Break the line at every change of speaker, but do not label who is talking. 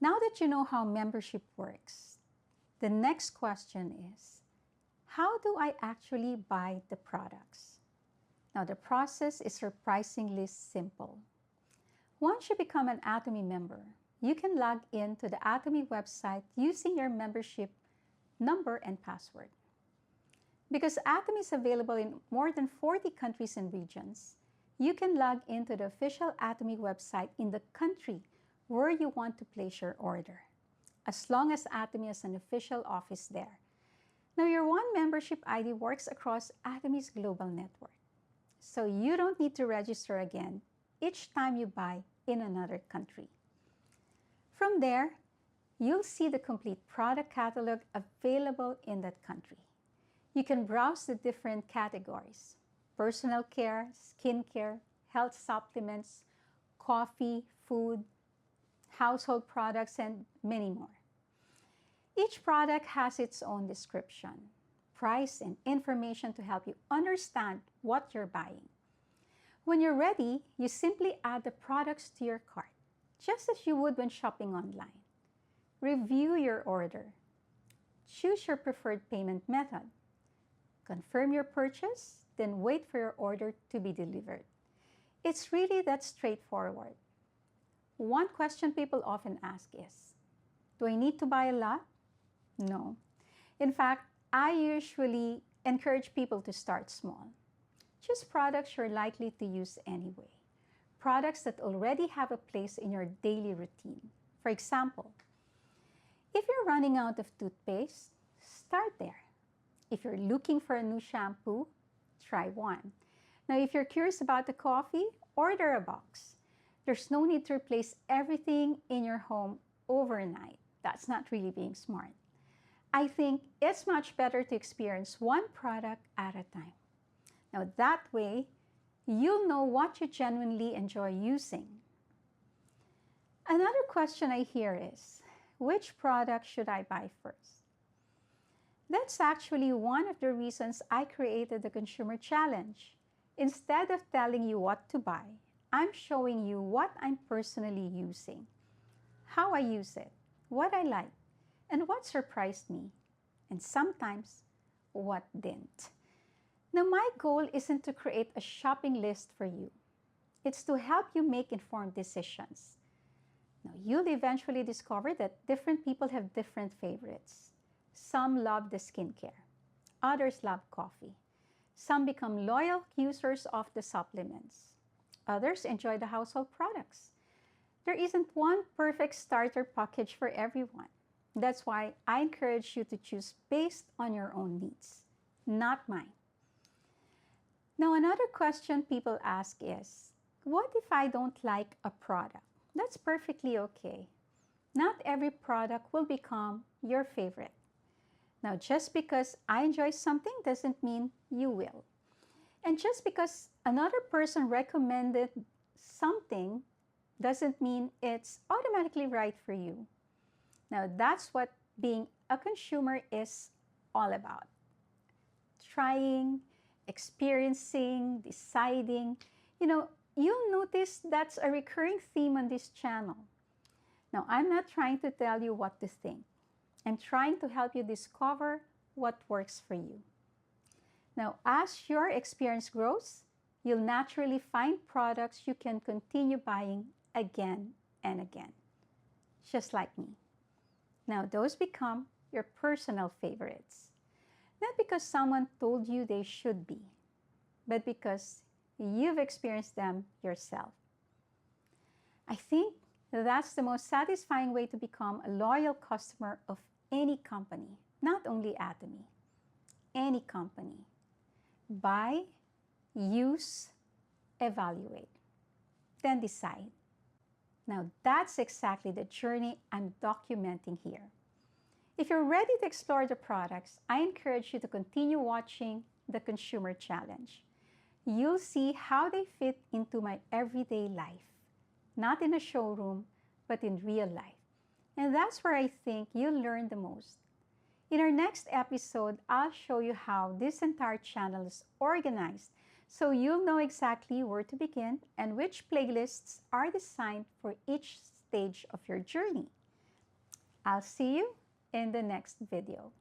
Now that you know how membership works, the next question is, how do I actually buy the products? Now, the process is surprisingly simple. Once you become an Atomy member, you can log in to the Atomy website using your membership number and password. Because Atomy is available in more than 40 countries and regions, you can log into the official Atomy website in the country where you want to place your order, as long as Atomy has an official office there. Now, your One Membership ID works across Atomy's global network, so you don't need to register again each time you buy in another country. From there, you'll see the complete product catalog available in that country. You can browse the different categories: personal care, skincare, health supplements, coffee, food, household products, and many more. Each product has its own description, price, and information to help you understand what you're buying. When you're ready, you simply add the products to your cart, just as you would when shopping online. Review your order. Choose your preferred payment method. Confirm your purchase, then wait for your order to be delivered. It's really that straightforward. One question people often ask is, do I need to buy a lot? No. In fact, I usually encourage people to start small. Choose products you're likely to use anyway. Products that already have a place in your daily routine. For example, if you're running out of toothpaste, start there. If you're looking for a new shampoo, try one. Now, if you're curious about the coffee, order a box. There's no need to replace everything in your home overnight. That's not really being smart. I think it's much better to experience one product at a time. Now, that way, you'll know what you genuinely enjoy using. Another question I hear is, which product should I buy first? That's actually one of the reasons I created the Consumer Challenge. Instead of telling you what to buy, I'm showing you what I'm personally using, how I use it, what I like, and what surprised me, and sometimes what didn't. Now, my goal isn't to create a shopping list for you. It's to help you make informed decisions. Now, you'll eventually discover that different people have different favorites. Some love the skincare. Others love coffee. Some become loyal users of the supplements. Others enjoy the household products. There isn't one perfect starter package for everyone. That's why I encourage you to choose based on your own needs, not mine. Now, another question people ask is, what if I don't like a product? That's perfectly okay. Not every product will become your favorite. Now, just because I enjoy something doesn't mean you will. And just because another person recommended something doesn't mean it's automatically right for you. Now, that's what being a consumer is all about. Trying, experiencing, deciding. You'll notice that's a recurring theme on this channel. Now, I'm not trying to tell you what to think. I'm trying to help you discover what works for you. Now, as your experience grows, you'll naturally find products you can continue buying again and again, just like me. Now, those become your personal favorites, not because someone told you they should be, but because you've experienced them yourself. I think that's the most satisfying way to become a loyal customer of any company, not only Atomy, any company. Buy, use, evaluate, then decide. Now, that's exactly the journey I'm documenting here. If you're ready to explore the products, I encourage you to continue watching the Consumer Challenge. You'll see how they fit into my everyday life, not in a showroom, but in real life. And that's where I think you'll learn the most. In our next episode, I'll show you how this entire channel is organized so you'll know exactly where to begin and which playlists are designed for each stage of your journey. I'll see you in the next video.